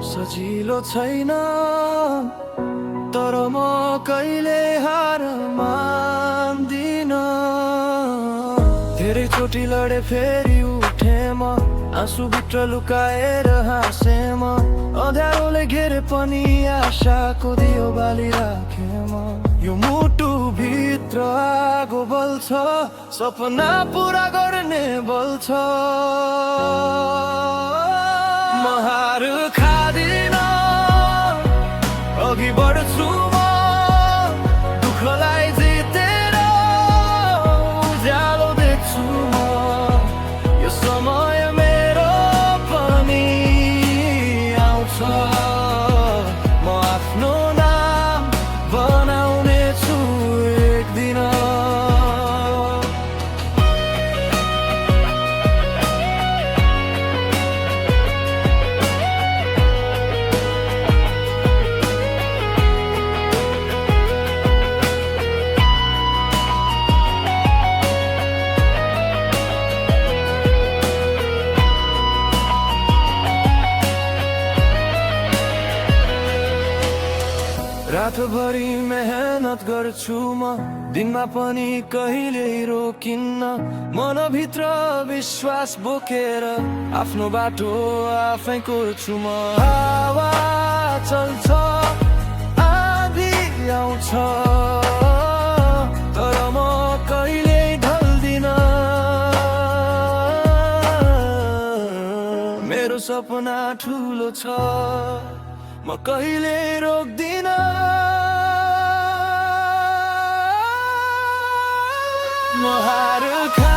सजिलो छैन तर म कहिले हार मान्दिन। धेरै चोटि लडे फेरि उठे म, आँसुभित्र लुकाएर हाँसे म। अँध्यारोले घेरे पनि आशाको दियो बालिराखे म। यो मुटु भित्र आगो बल्छ, सपना पुरा गर्ने बल्छ। म हार खादिन, अघि बढ्छु म दुःखलाई जितेर उज्यालो देख्छु म। यो समय मेरो पनि आउँछ, म आफ्नो नाम बनाउने छु एक दिन। रातभरि मेहनत गर्छु म, दिनमा पनि कहिले रोकिन्न। मनभित्र विश्वास बोकेर आफ्नो बाटो आफै कोर्छु म। हावा चल्छ, आँधी आउँछ, तर म कहिले ढल्दिन। मेरो सपना ठुलो छ, म कहिले रोक्दिन। म हार खा